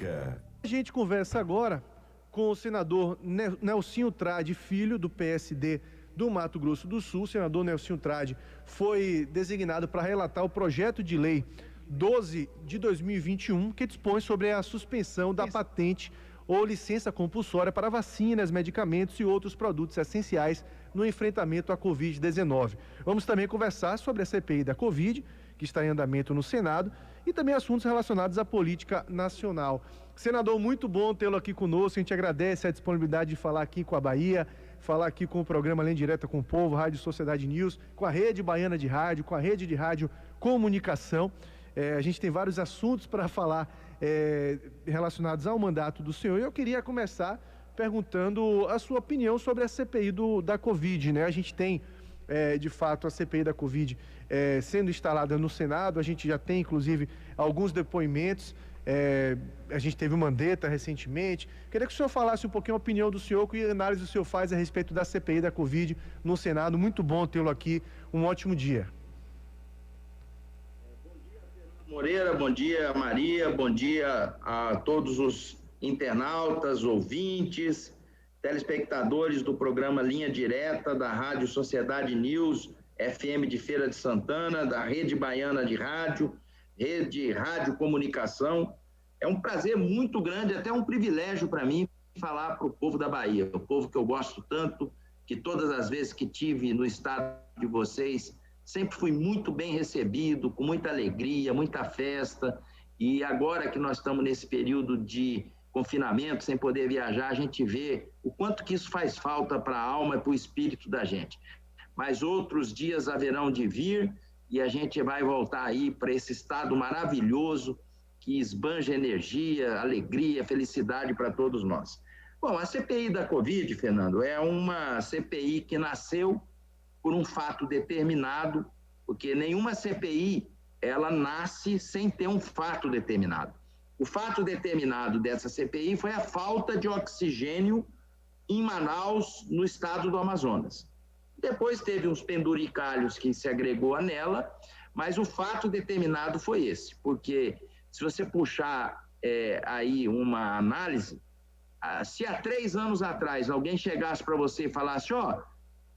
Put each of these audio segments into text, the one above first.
Política. A gente conversa agora com o senador Nelsinho Trade Filho, do PSD do Mato Grosso do Sul. O senador Nelsinho Trade foi designado para relatar o projeto de lei 12 de 2021, que dispõe sobre a suspensão da patente ou licença compulsória para vacinas, medicamentos e outros produtos essenciais no enfrentamento à Covid-19. Vamos também conversar sobre a CPI da Covid, que está em andamento no Senado, e também assuntos relacionados à política nacional. Senador, muito bom tê-lo aqui conosco. A gente agradece a disponibilidade de falar aqui com a Bahia, falar aqui com o programa Linha Direta com o Povo, Rádio Sociedade News, com a Rede Baiana de Rádio, com a Rede de Rádio Comunicação. A gente tem vários assuntos para falar relacionados ao mandato do senhor. E eu queria começar perguntando a sua opinião sobre a CPI da Covid, né? A gente tem, de fato, a CPI da Covid sendo instalada no Senado. A gente já tem, inclusive, alguns depoimentos. A gente teve o Mandetta recentemente. Queria que o senhor falasse um pouquinho a opinião do senhor, que análise o senhor faz a respeito da CPI da Covid no Senado. Muito bom tê-lo aqui. Um ótimo dia. Moreira, bom dia Maria, bom dia a todos os internautas, ouvintes, telespectadores do programa Linha Direta da Rádio Sociedade News, FM de Feira de Santana, da Rede Baiana de Rádio, Rede Rádio Comunicação. É um prazer muito grande, até um privilégio para mim falar para o povo da Bahia, o povo que eu gosto tanto, que todas as vezes que tive no estado de vocês sempre fui muito bem recebido, com muita alegria, muita festa, e agora que nós estamos nesse período de confinamento, sem poder viajar, a gente vê o quanto que isso faz falta para a alma e para o espírito da gente. Mas outros dias haverão de vir e a gente vai voltar aí para esse estado maravilhoso que esbanja energia, alegria, felicidade para todos nós. Bom, a CPI da Covid, Fernando, é uma CPI que nasceu por um fato determinado, porque nenhuma CPI, ela nasce sem ter um fato determinado. O fato determinado dessa CPI foi a falta de oxigênio em Manaus, no estado do Amazonas. Depois teve uns penduricalhos que se agregou a nela, mas o fato determinado foi esse, porque se você puxar aí uma análise, se há 3 anos atrás alguém chegasse para você e falasse,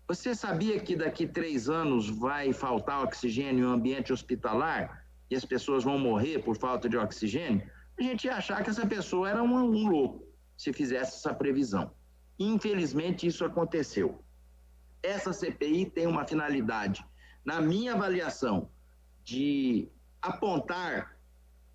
você sabia que daqui 3 anos vai faltar oxigênio em um ambiente hospitalar e as pessoas vão morrer por falta de oxigênio? A gente ia achar que essa pessoa era um louco se fizesse essa previsão. Infelizmente, isso aconteceu. Essa CPI tem uma finalidade, na minha avaliação, de apontar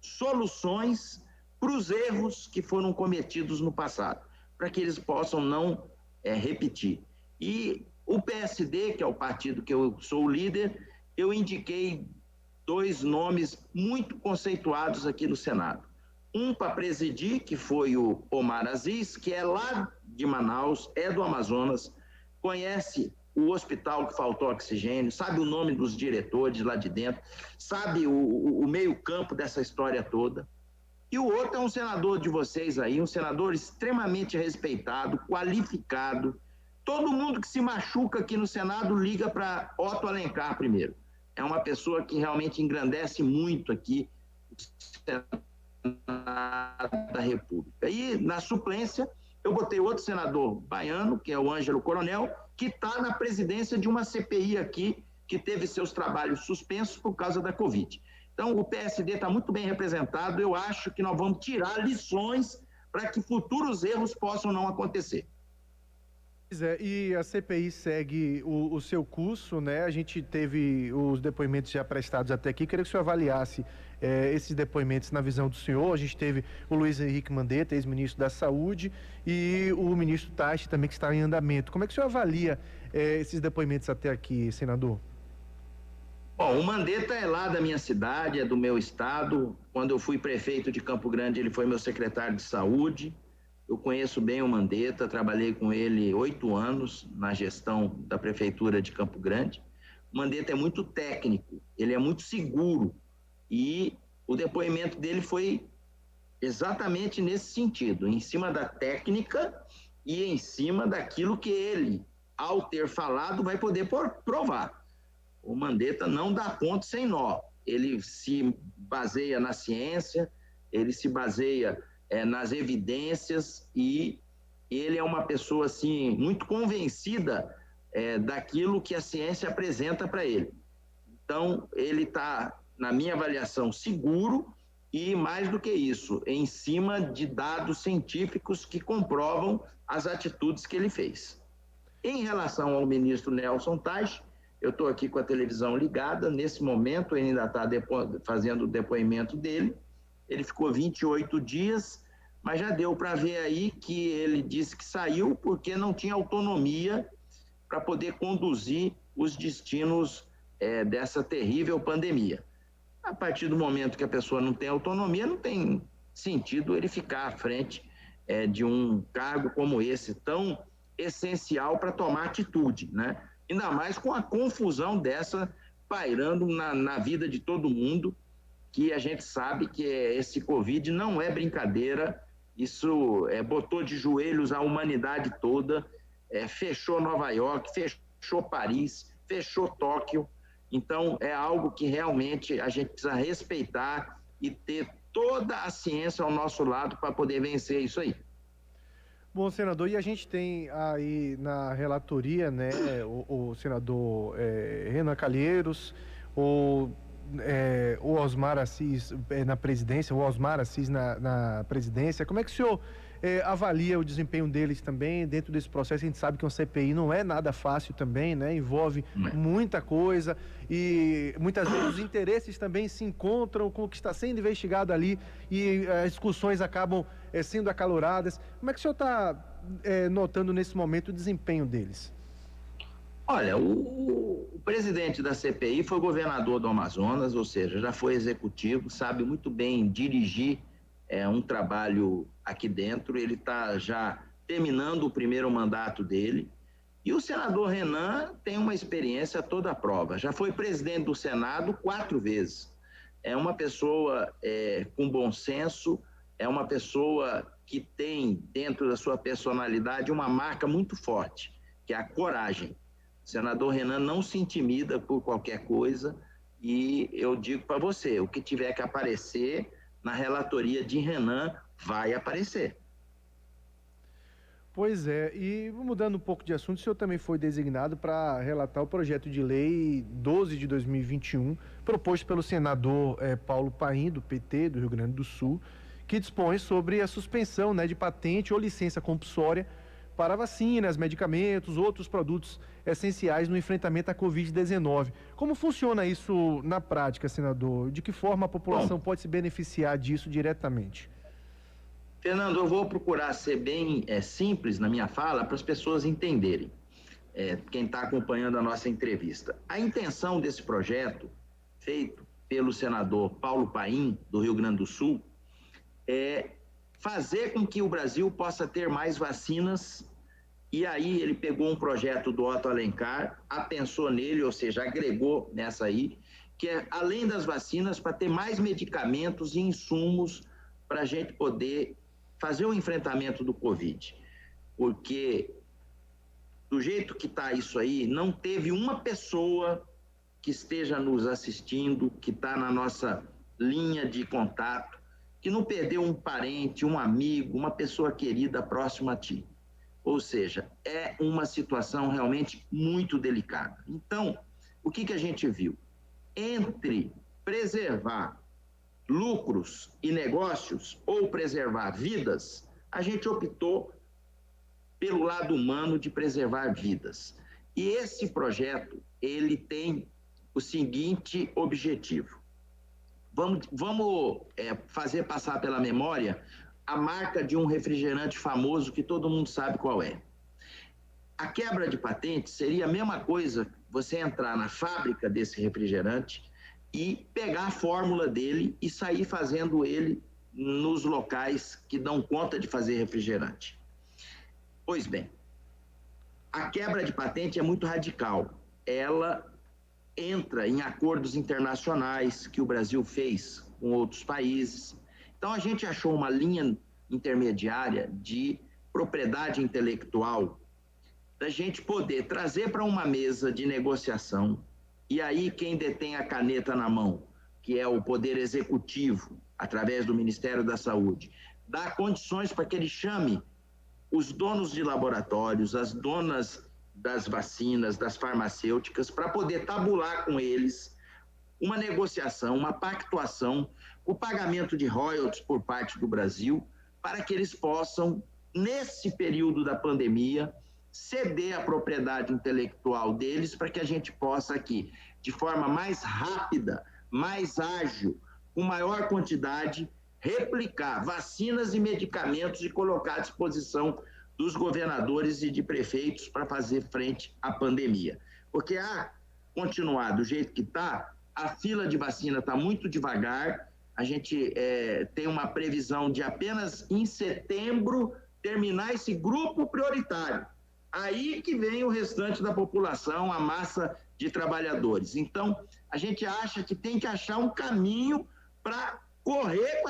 soluções para os erros que foram cometidos no passado, para que eles possam não repetir. E o PSD, que é o partido que eu sou o líder, eu indiquei 2 nomes muito conceituados aqui no Senado. Um para presidir, que foi o Omar Aziz, que é lá de Manaus, é do Amazonas, conhece o hospital que faltou oxigênio, sabe o nome dos diretores lá de dentro, sabe o meio-campo dessa história toda. E o outro é um senador de vocês aí, um senador extremamente respeitado, qualificado. Todo mundo que se machuca aqui no Senado liga para Otto Alencar primeiro. É uma pessoa que realmente engrandece muito aqui o Senado da República. E na suplência, eu botei outro senador baiano, que é o Ângelo Coronel, que está na presidência de uma CPI aqui, que teve seus trabalhos suspensos por causa da Covid. Então, o PSD está muito bem representado. Eu acho que nós vamos tirar lições para que futuros erros possam não acontecer. E a CPI segue o seu curso, né? A gente teve os depoimentos já prestados até aqui. Queria que o senhor avaliasse esses depoimentos na visão do senhor. A gente teve o Luiz Henrique Mandetta, ex-ministro da Saúde, e o ministro Taixe também, que está em andamento. Como é que o senhor avalia esses depoimentos até aqui, senador? Bom, o Mandetta é lá da minha cidade, é do meu estado. Quando eu fui prefeito de Campo Grande, ele foi meu secretário de saúde. Eu conheço bem o Mandetta, trabalhei com ele 8 anos na gestão da prefeitura de Campo Grande. O Mandetta é muito técnico, ele é muito seguro e o depoimento dele foi exatamente nesse sentido, em cima da técnica e em cima daquilo que ele, ao ter falado, vai poder provar. O Mandetta não dá ponto sem nó, ele se baseia na ciência, ele se baseia nas evidências, e ele é uma pessoa assim, muito convencida daquilo que a ciência apresenta para ele. Então, ele está, na minha avaliação, seguro e, mais do que isso, em cima de dados científicos que comprovam as atitudes que ele fez. Em relação ao ministro Nelson Teich, eu estou aqui com a televisão ligada, nesse momento ele ainda está fazendo o depoimento dele, ele ficou 28 dias, mas já deu para ver aí que ele disse que saiu porque não tinha autonomia para poder conduzir os destinos dessa terrível pandemia. A partir do momento que a pessoa não tem autonomia, não tem sentido ele ficar à frente de um cargo como esse, tão essencial para tomar atitude, né? Ainda mais com a confusão dessa pairando na vida de todo mundo, que a gente sabe que esse Covid não é brincadeira, isso botou de joelhos a humanidade toda, fechou Nova York, fechou Paris, fechou Tóquio. Então, é algo que realmente a gente precisa respeitar e ter toda a ciência ao nosso lado para poder vencer isso aí. Bom, senador, e a gente tem aí na relatoria, né, o senador Renan Calheiros, o Osmar Assis na presidência, o Osmar Assis na presidência. Como é que o senhor avalia o desempenho deles também dentro desse processo? A gente sabe que uma CPI não é nada fácil também, né? Envolve muita coisa e muitas vezes os interesses também se encontram com o que está sendo investigado ali e as discussões acabam sendo acaloradas. Como é que o senhor está notando nesse momento o desempenho deles? Olha, o presidente da CPI foi governador do Amazonas, ou seja, já foi executivo, sabe muito bem dirigir um trabalho aqui dentro. Ele está já terminando o primeiro mandato dele. E o senador Renan tem uma experiência toda à prova. Já foi presidente do Senado 4 vezes. É uma pessoa com bom senso, é uma pessoa que tem dentro da sua personalidade uma marca muito forte, que é a coragem. O senador Renan não se intimida por qualquer coisa, e eu digo para você, o que tiver que aparecer na relatoria de Renan vai aparecer. Pois é, e mudando um pouco de assunto, o senhor também foi designado para relatar o projeto de lei 12 de 2021, proposto pelo senador Paulo Paim, do PT, do Rio Grande do Sul, que dispõe sobre a suspensão, né, de patente ou licença compulsória para vacinas, medicamentos, outros produtos essenciais no enfrentamento à Covid-19. Como funciona isso na prática, senador? De que forma a população pode se beneficiar disso diretamente? Fernando, eu vou procurar ser bem simples na minha fala para as pessoas entenderem, quem está acompanhando a nossa entrevista. A intenção desse projeto, feito pelo senador Paulo Paim, do Rio Grande do Sul, é fazer com que o Brasil possa ter mais vacinas. E aí ele pegou um projeto do Otto Alencar, apensou nele, ou seja, agregou nessa aí, que é, além das vacinas, para ter mais medicamentos e insumos para a gente poder fazer o enfrentamento do Covid. Porque, do jeito que está isso aí, não teve uma pessoa que esteja nos assistindo, que está na nossa linha de contato, que não perdeu um parente, um amigo, uma pessoa querida próxima a ti. Ou seja, é uma situação realmente muito delicada. Então, o que a gente viu? Entre preservar lucros e negócios ou preservar vidas, a gente optou pelo lado humano de preservar vidas. E esse projeto, ele tem o seguinte objetivo. Vamos fazer passar pela memória a marca de um refrigerante famoso que todo mundo sabe qual é. A quebra de patente seria a mesma coisa você entrar na fábrica desse refrigerante e pegar a fórmula dele e sair fazendo ele nos locais que dão conta de fazer refrigerante. Pois bem, a quebra de patente é muito radical. Ela entra em acordos internacionais que o Brasil fez com outros países. Então, a gente achou uma linha intermediária de propriedade intelectual da gente poder trazer para uma mesa de negociação, e aí quem detém a caneta na mão, que é o Poder Executivo, através do Ministério da Saúde, dar condições para que ele chame os donos de laboratórios, as donas das vacinas, das farmacêuticas, para poder tabular com eles uma negociação, uma pactuação, o pagamento de royalties por parte do Brasil, para que eles possam, nesse período da pandemia, ceder a propriedade intelectual deles para que a gente possa aqui, de forma mais rápida, mais ágil, com maior quantidade, replicar vacinas e medicamentos e colocar à disposição dos governadores e de prefeitos para fazer frente à pandemia. Porque continuar do jeito que está, a fila de vacina está muito devagar, a gente tem uma previsão de apenas em setembro terminar esse grupo prioritário. Aí que vem o restante da população, a massa de trabalhadores. Então, a gente acha que tem que achar um caminho para correr com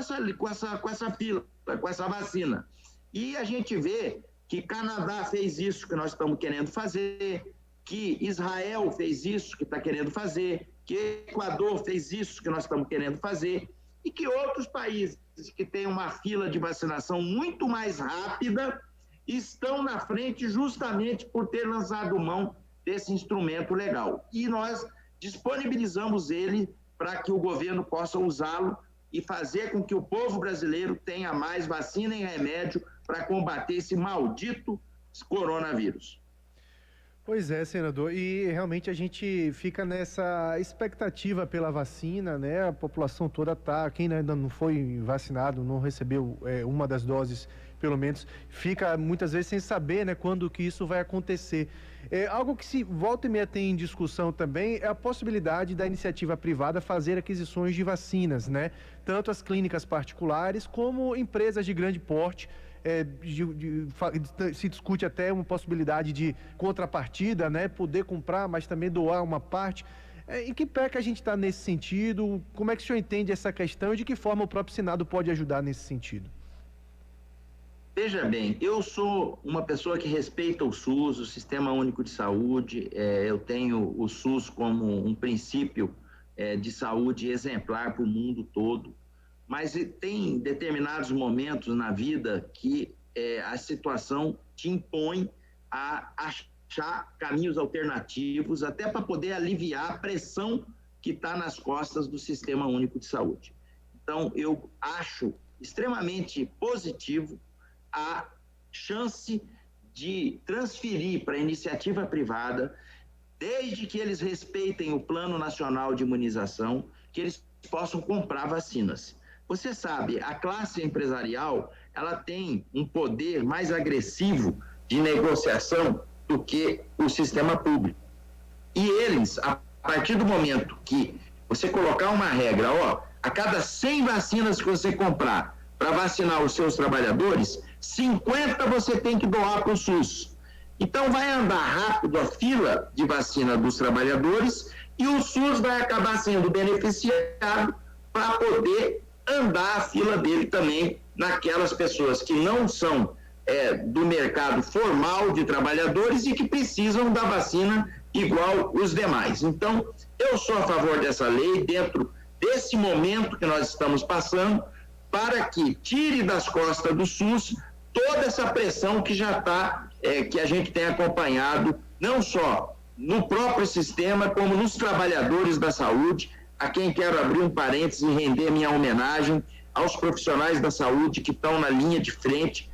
essa fila, com essa vacina. E a gente vê que Canadá fez isso que nós estamos querendo fazer, que Israel fez isso que está querendo fazer, que Equador fez isso que nós estamos querendo fazer, e que outros países que têm uma fila de vacinação muito mais rápida estão na frente justamente por ter lançado mão desse instrumento legal. E nós disponibilizamos ele para que o governo possa usá-lo e fazer com que o povo brasileiro tenha mais vacina e remédio para combater esse maldito coronavírus. Pois é, senador, e realmente a gente fica nessa expectativa pela vacina, né? A população toda quem ainda não foi vacinado, não recebeu uma das doses, pelo menos, fica muitas vezes sem saber, né, quando que isso vai acontecer. Algo que se volta e meia tem em discussão também é a possibilidade da iniciativa privada fazer aquisições de vacinas, né? Tanto as clínicas particulares como empresas de grande porte. Se discute até uma possibilidade de contrapartida, né? Poder comprar, mas também doar uma parte. Em que pé que a gente está nesse sentido? Como é que o senhor entende essa questão e de que forma o próprio Senado pode ajudar nesse sentido? Veja bem, eu sou uma pessoa que respeita o SUS, o Sistema Único de Saúde. Eu tenho o SUS como um princípio de saúde exemplar para o mundo todo. Mas tem determinados momentos na vida que a situação te impõe a achar caminhos alternativos, até para poder aliviar a pressão que está nas costas do Sistema Único de Saúde. Então, eu acho extremamente positivo a chance de transferir para a iniciativa privada, desde que eles respeitem o Plano Nacional de Imunização, que eles possam comprar vacinas. Você sabe, a classe empresarial, ela tem um poder mais agressivo de negociação do que o sistema público. E eles, a partir do momento que você colocar uma regra, a cada 100 vacinas que você comprar para vacinar os seus trabalhadores, 50 você tem que doar para o SUS. Então vai andar rápido a fila de vacina dos trabalhadores e o SUS vai acabar sendo beneficiado para poder andar a fila dele também naquelas pessoas que não são do mercado formal de trabalhadores e que precisam da vacina igual os demais. Então, eu sou a favor dessa lei dentro desse momento que nós estamos passando, para que tire das costas do SUS toda essa pressão que já está, que a gente tem acompanhado, não só no próprio sistema, como nos trabalhadores da saúde, a quem quero abrir um parênteses e render minha homenagem aos profissionais da saúde que estão na linha de frente.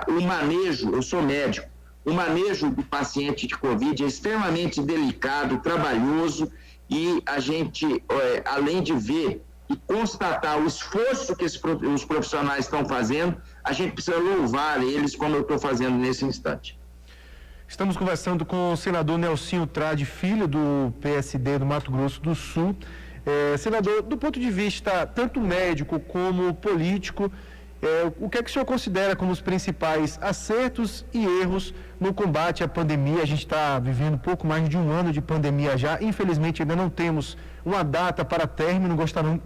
O manejo, eu sou médico, o manejo do paciente de Covid é extremamente delicado, trabalhoso, e a gente, além de ver e constatar o esforço que os profissionais estão fazendo, a gente precisa louvar eles, como eu estou fazendo nesse instante. Estamos conversando com o senador Nelsinho Trade Filho, do PSD do Mato Grosso do Sul. Senador, do ponto de vista tanto médico como político, o que é que o senhor considera como os principais acertos e erros no combate à pandemia? A gente está vivendo pouco mais de um ano de pandemia já. Infelizmente, ainda não temos uma data para término.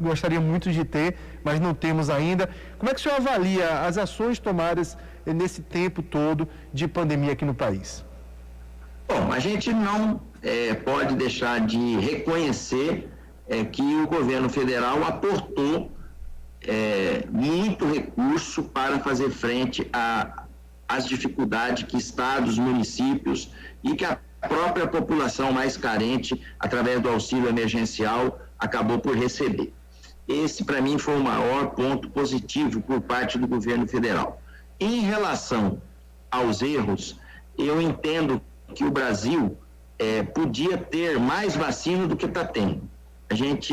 Gostaria muito de ter, mas não temos ainda. Como é que o senhor avalia as ações tomadas nesse tempo todo de pandemia aqui no país? Bom, a gente não pode deixar de reconhecer que o governo federal aportou muito recurso para fazer frente às dificuldades que estados, municípios e que a própria população mais carente, através do auxílio emergencial, acabou por receber. Esse, para mim, foi o maior ponto positivo por parte do governo federal. Em relação aos erros, eu entendo que o Brasil podia ter mais vacina do que está tendo. A gente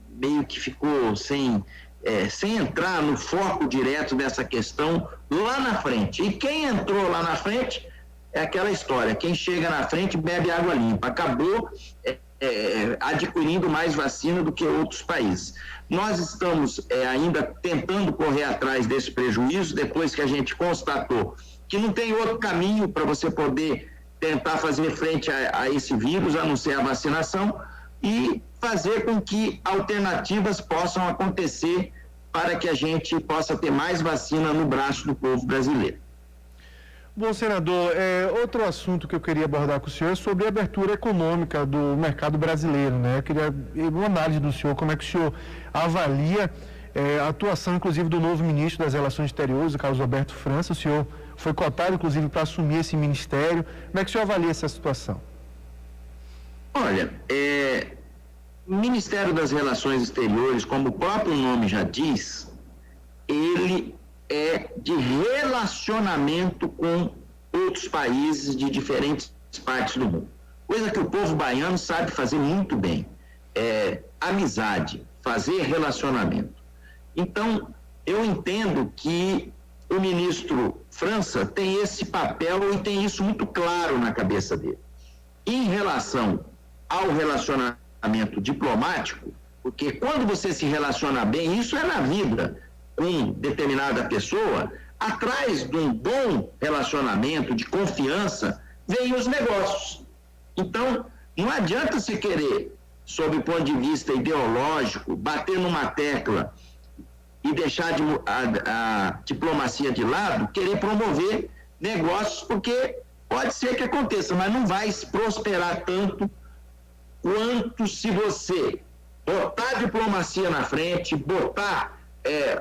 meio que ficou sem entrar no foco direto dessa questão lá na frente. E quem entrou lá na frente é aquela história, quem chega na frente bebe água limpa, acabou adquirindo mais vacina do que outros países. Nós estamos ainda tentando correr atrás desse prejuízo, depois que a gente constatou que não tem outro caminho para você poder tentar fazer frente a esse vírus, a não ser a vacinação, e fazer com que alternativas possam acontecer para que a gente possa ter mais vacina no braço do povo brasileiro. Bom, senador, outro assunto que eu queria abordar com o senhor é sobre a abertura econômica do mercado brasileiro, né? Eu queria uma análise do senhor, como é que o senhor avalia a atuação, inclusive, do novo ministro das Relações Exteriores, o Carlos Alberto França. O senhor foi cotado, inclusive, para assumir esse ministério. Como é que o senhor avalia essa situação? Olha, o Ministério das Relações Exteriores, como o próprio nome já diz, ele é de relacionamento com outros países de diferentes partes do mundo. Coisa que o povo baiano sabe fazer muito bem. Amizade, fazer relacionamento. Então, eu entendo que o ministro França tem esse papel e tem isso muito claro na cabeça dele. Em relação ao relacionamento diplomático, porque quando você se relaciona bem, isso é na vida, com determinada pessoa, atrás de um bom relacionamento, de confiança, vem os negócios. Então, não adianta se querer, sob o ponto de vista ideológico, bater numa tecla e deixar a diplomacia de lado, querer promover negócios, porque pode ser que aconteça, mas não vai prosperar tanto quanto se você botar a diplomacia na frente, botar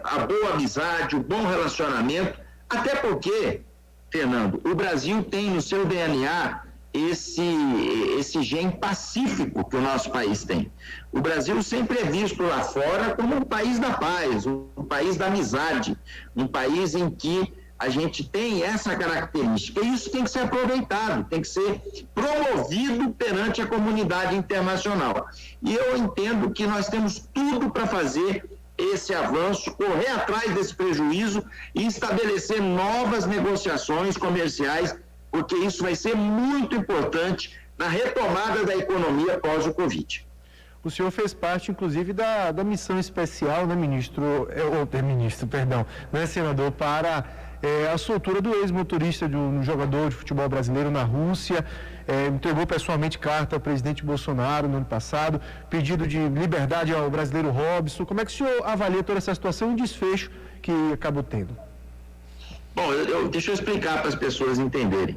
a boa amizade, o bom relacionamento, até porque, Fernando, o Brasil tem no seu DNA esse gene pacífico que o nosso país tem. O Brasil sempre é visto lá fora como um país da paz, um país da amizade, um país em que a gente tem essa característica. E isso tem que ser aproveitado, tem que ser promovido perante a comunidade internacional. E eu entendo que nós temos tudo para fazer esse avanço, correr atrás desse prejuízo e estabelecer novas negociações comerciais, porque isso vai ser muito importante na retomada da economia após o Covid. O senhor fez parte, inclusive, da missão especial, né, senador, para a soltura do ex-motorista de um jogador de futebol brasileiro na Rússia. Entregou pessoalmente carta ao presidente Bolsonaro no ano passado, pedido de liberdade ao brasileiro Robson. Como é que o senhor avalia toda essa situação e o desfecho que acabou tendo? Bom, deixa eu explicar para as pessoas entenderem.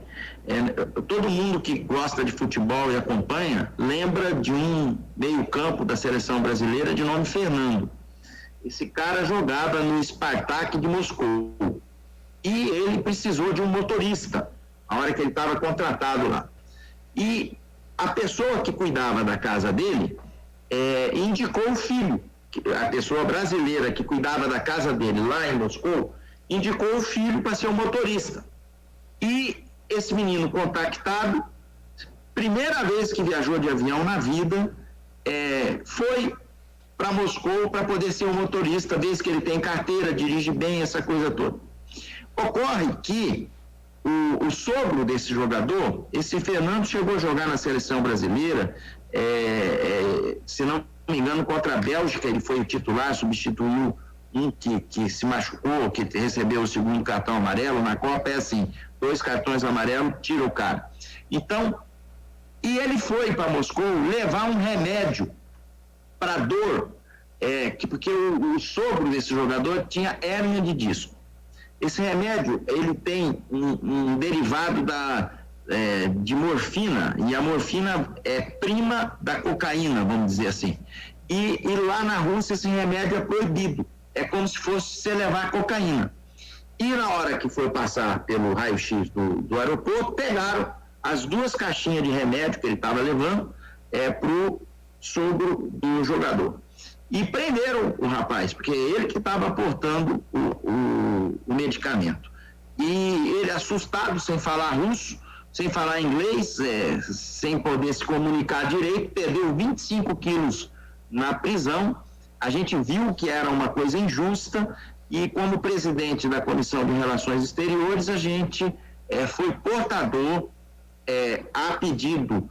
Todo mundo que gosta de futebol e acompanha lembra de um meio-campo da seleção brasileira de nome Fernando. Esse cara jogava no Spartak de Moscou e ele precisou de um motorista a hora que ele estava contratado lá. E a pessoa que cuidava da casa dele indicou o filho. A pessoa brasileira que cuidava da casa dele lá em Moscou indicou o filho para ser o motorista. E esse menino contactado, primeira vez que viajou de avião na vida, foi para Moscou para poder ser o motorista, vez que ele tem carteira, dirige bem, essa coisa toda. Ocorre que o sogro desse jogador, esse Fernando, chegou a jogar na seleção brasileira, se não me engano, contra a Bélgica, ele foi o titular, substituiu um que se machucou, que recebeu o segundo cartão amarelo. Na Copa é assim, 2 cartões amarelos, tira o cara. Então, e ele foi para Moscou levar um remédio para dor, porque o sogro desse jogador tinha hérnia de disco. Esse remédio, ele tem um derivado de morfina, e a morfina é prima da cocaína, vamos dizer assim. E lá na Rússia esse remédio é proibido. é como se fosse você levar cocaína. E na hora que foi passar pelo raio-x do aeroporto, pegaram as 2 caixinhas de remédio que ele estava levando para o sogro do jogador. E prenderam o rapaz, porque é ele que estava aportando o medicamento. E ele, assustado, sem falar russo, sem falar inglês, sem poder se comunicar direito, perdeu 25 quilos na prisão. A gente viu que era uma coisa injusta e, como presidente da Comissão de Relações Exteriores, a gente foi portador, a pedido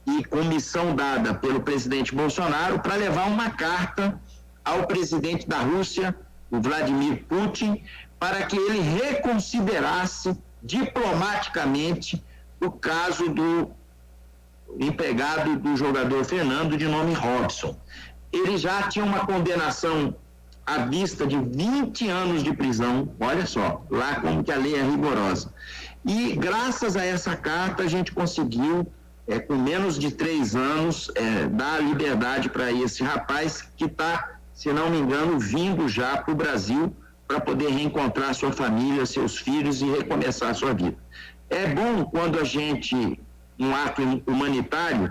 e comissão dada pelo presidente Bolsonaro, para levar uma carta ao presidente da Rússia, o Vladimir Putin, para que ele reconsiderasse diplomaticamente o caso do empregado do jogador Fernando, de nome Robson. Ele já tinha uma condenação à vista de 20 anos de prisão, olha só, lá como que a lei é rigorosa. E graças a essa carta a gente conseguiu, com menos de 3 anos, dar liberdade para esse rapaz que está, se não me engano, vindo já para o Brasil para poder reencontrar sua família, seus filhos e recomeçar a sua vida. É bom quando a gente, num ato humanitário,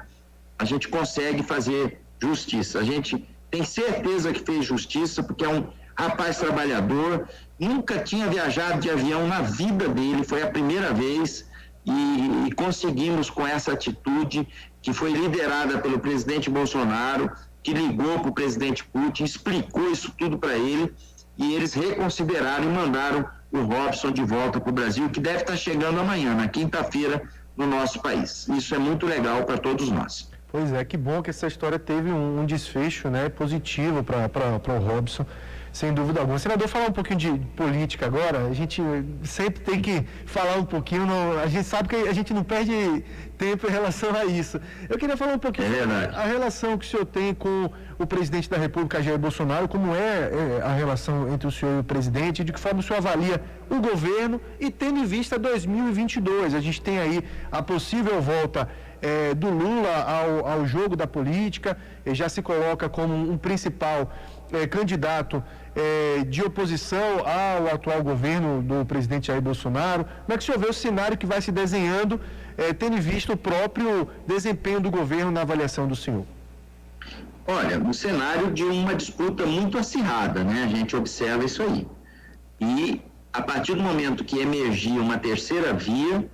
a gente consegue fazer justiça. A gente tem certeza que fez justiça, porque é um rapaz trabalhador, nunca tinha viajado de avião na vida dele, foi a primeira vez, e conseguimos, com essa atitude que foi liderada pelo presidente Bolsonaro, que ligou para o presidente Putin, explicou isso tudo para ele, e eles reconsideraram e mandaram o Robson de volta para o Brasil, que deve estar chegando amanhã, na quinta-feira, no nosso país. Isso é muito legal para todos nós. Pois é, que bom que essa história teve um desfecho, né, positivo para o Robson, sem dúvida alguma. Senador, falar um pouquinho de política agora, a gente sempre tem que falar um pouquinho, a gente sabe que a gente não perde tempo em relação a isso. Eu queria falar um pouquinho sobre a relação que o senhor tem com o presidente da República, Jair Bolsonaro, como é a relação entre o senhor e o presidente, de que forma o senhor avalia o governo e tendo em vista 2022. A gente tem aí a possível volta do Lula ao jogo da política, já se coloca como um principal candidato de oposição ao atual governo do presidente Jair Bolsonaro. Como é que o senhor vê o cenário que vai se desenhando, tendo em vista o próprio desempenho do governo na avaliação do senhor? Olha, um cenário de uma disputa muito acirrada, né? A gente observa isso aí. E a partir do momento que emergir uma terceira via,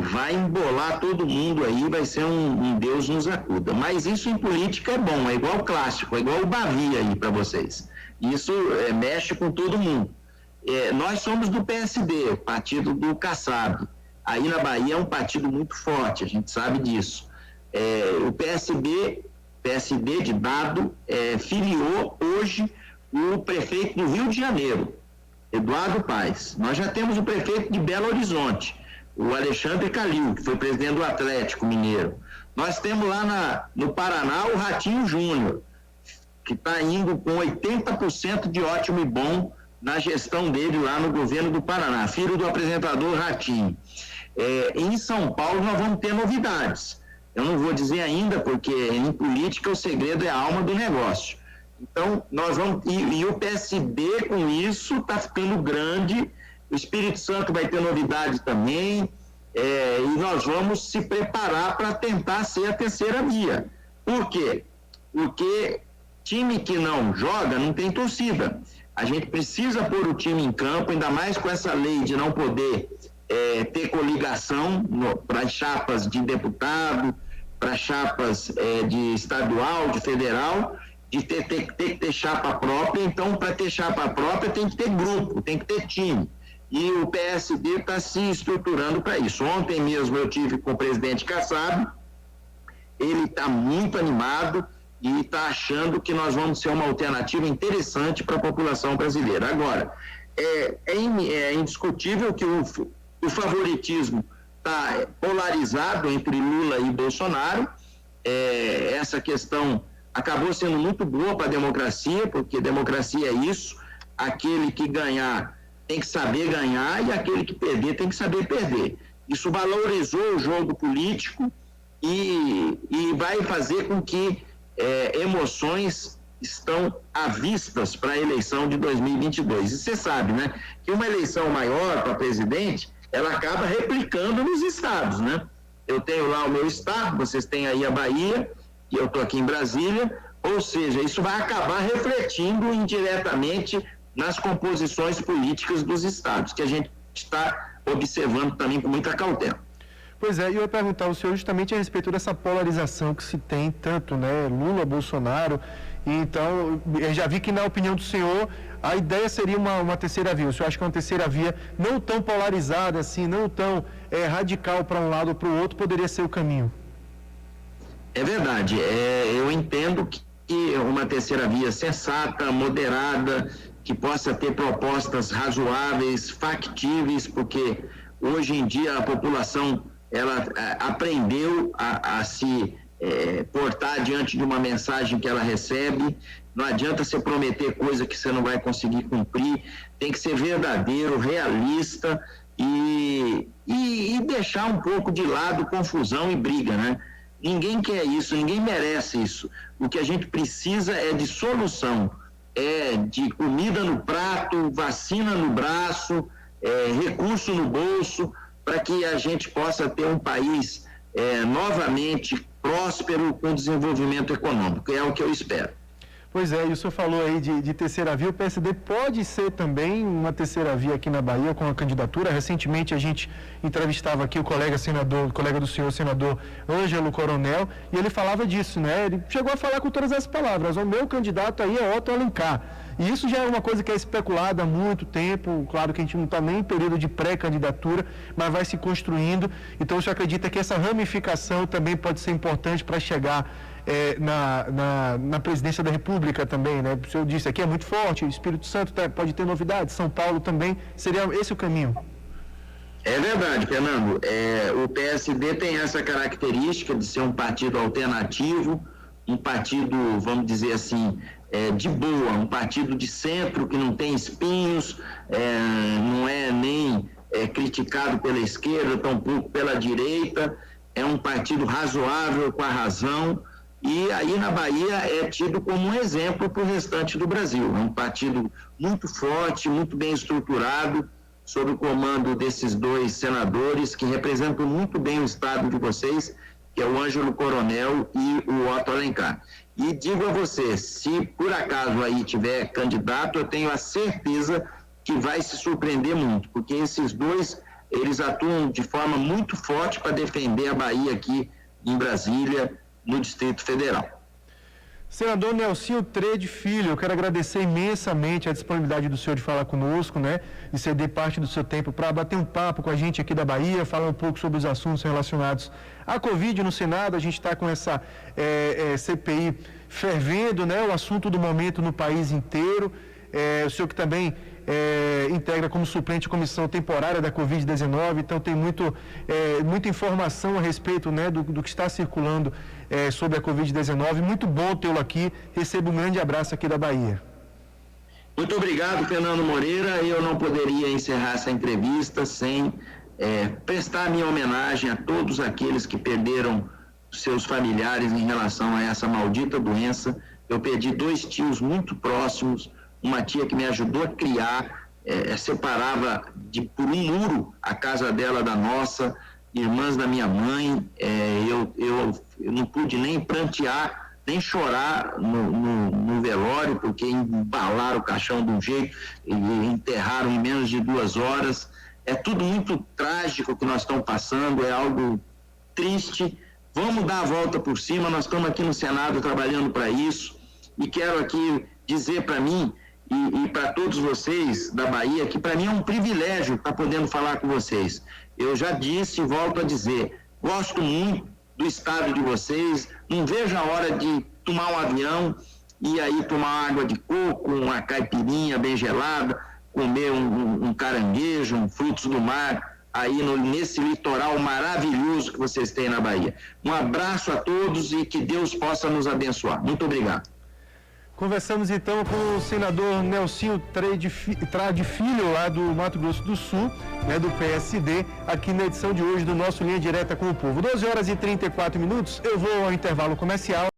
vai embolar todo mundo aí, vai ser um Deus nos acuda. Mas isso em política é bom, é igual clássico, é igual o Bavi aí para vocês. Isso mexe com todo mundo. Nós somos do PSD, partido do Kassab. Aí na Bahia é um partido muito forte, a gente sabe disso. O PSD de Dado filiou hoje o prefeito do Rio de Janeiro, Eduardo Paes. Nós já temos o prefeito de Belo Horizonte, o Alexandre Calil, que foi presidente do Atlético Mineiro. Nós temos lá no Paraná o Ratinho Júnior, que está indo com 80% de ótimo e bom na gestão dele lá no governo do Paraná, filho do apresentador Ratinho. Em São Paulo nós vamos ter novidades. Eu não vou dizer ainda, porque em política o segredo é a alma do negócio. Então, nós vamos... E o PSD, com isso, está ficando grande. O Espírito Santo vai ter novidade também, e nós vamos se preparar para tentar ser a terceira via. Por quê? Porque time que não joga não tem torcida. A gente precisa pôr o time em campo, ainda mais com essa lei de não poder ter coligação para chapas de deputado, para chapas de estadual, de federal, de ter que ter chapa própria. Então, para ter chapa própria tem que ter grupo, tem que ter time. E o PSD está se estruturando para isso. Ontem mesmo eu tive com o presidente Kassab, ele está muito animado e está achando que nós vamos ser uma alternativa interessante para a população brasileira. Agora, é indiscutível que o favoritismo está polarizado entre Lula e Bolsonaro. Essa questão acabou sendo muito boa para a democracia, porque democracia é isso, aquele que ganhar tem que saber ganhar e aquele que perder tem que saber perder. Isso valorizou o jogo político e vai fazer com que emoções estão à vistas para a eleição de 2022. E você sabe, né, que uma eleição maior para presidente, ela acaba replicando nos estados, né? Eu tenho lá o meu estado, vocês têm aí a Bahia, e eu estou aqui em Brasília, ou seja, isso vai acabar refletindo indiretamente nas composições políticas dos estados, que a gente está observando também com muita cautela. Pois é, e eu ia perguntar ao senhor justamente a respeito dessa polarização que se tem tanto, né, Lula, Bolsonaro, e então, eu já vi que na opinião do senhor, a ideia seria uma terceira via. O senhor acha que uma terceira via não tão polarizada assim, não tão radical para um lado ou para o outro, poderia ser o caminho? É verdade, eu entendo que uma terceira via sensata, moderada, que possa ter propostas razoáveis, factíveis, porque hoje em dia a população ela aprendeu a se portar diante de uma mensagem que ela recebe. Não adianta você prometer coisa que você não vai conseguir cumprir, tem que ser verdadeiro, realista e deixar um pouco de lado confusão e briga, né? Ninguém quer isso, ninguém merece isso. O que a gente precisa é de solução, de comida no prato, vacina no braço, recurso no bolso, para que a gente possa ter um país novamente próspero com desenvolvimento econômico. É o que eu espero. Pois é, e o senhor falou aí de terceira via, o PSD pode ser também uma terceira via aqui na Bahia com a candidatura. Recentemente a gente entrevistava aqui o colega do senhor, o senador Ângelo Coronel, e ele falava disso, né? Ele chegou a falar com todas as palavras: o meu candidato aí é Otto Alencar. E isso já é uma coisa que é especulada há muito tempo. Claro que a gente não está nem em período de pré-candidatura, mas vai se construindo. Então o senhor acredita que essa ramificação também pode ser importante para chegar na presidência da República também, né? O senhor disse aqui é muito forte, o Espírito Santo pode ter novidades, São Paulo também, seria esse o caminho? É verdade, Fernando. O PSD tem essa característica de ser um partido alternativo, um partido, vamos dizer assim, de boa, um partido de centro que não tem espinhos, não é nem criticado pela esquerda, tampouco pela direita, é um partido razoável, com a razão. E aí na Bahia é tido como um exemplo para o restante do Brasil. É um partido muito forte, muito bem estruturado, sob o comando desses dois senadores que representam muito bem o estado de vocês, que é o Ângelo Coronel e o Otto Alencar. E digo a você, se por acaso aí tiver candidato, eu tenho a certeza que vai se surpreender muito, porque esses dois, eles atuam de forma muito forte para defender a Bahia aqui em Brasília, no Distrito Federal. Senador Nelsinho Trade Filho, eu quero agradecer imensamente a disponibilidade do senhor de falar conosco, né, e ceder parte do seu tempo para bater um papo com a gente aqui da Bahia, falar um pouco sobre os assuntos relacionados à Covid no Senado. A gente está com essa CPI fervendo, né, o assunto do momento no país inteiro. O senhor que também integra como suplente a comissão temporária da Covid-19, então tem muita informação a respeito, né, do que está circulando sobre a Covid-19. Muito bom tê-lo aqui. Recebo um grande abraço aqui da Bahia. Muito obrigado, Fernando Moreira. Eu não poderia encerrar essa entrevista sem prestar minha homenagem a todos aqueles que perderam seus familiares em relação a essa maldita doença. Eu perdi 2 tios muito próximos, uma tia que me ajudou a criar, separava por um muro a casa dela da nossa, irmãs da minha mãe. Eu não pude nem prantear, nem chorar no velório, porque embalaram o caixão de um jeito e enterraram em menos de 2 horas. É tudo muito trágico que nós estamos passando, é algo triste. Vamos dar a volta por cima, nós estamos aqui no Senado trabalhando para isso, e quero aqui dizer para mim e para todos vocês da Bahia que para mim é um privilégio estar podendo falar com vocês. Eu já disse e volto a dizer, gosto muito do estado de vocês, não vejo a hora de tomar um avião e aí tomar água de coco, uma caipirinha bem gelada, comer um caranguejo, frutos do mar, aí nesse litoral maravilhoso que vocês têm na Bahia. Um abraço a todos e que Deus possa nos abençoar. Muito obrigado. Conversamos então com o senador Nelsinho Trade Filho, lá do Mato Grosso do Sul, né, do PSD, aqui na edição de hoje do nosso Linha Direta com o Povo. 12h34, eu vou ao intervalo comercial.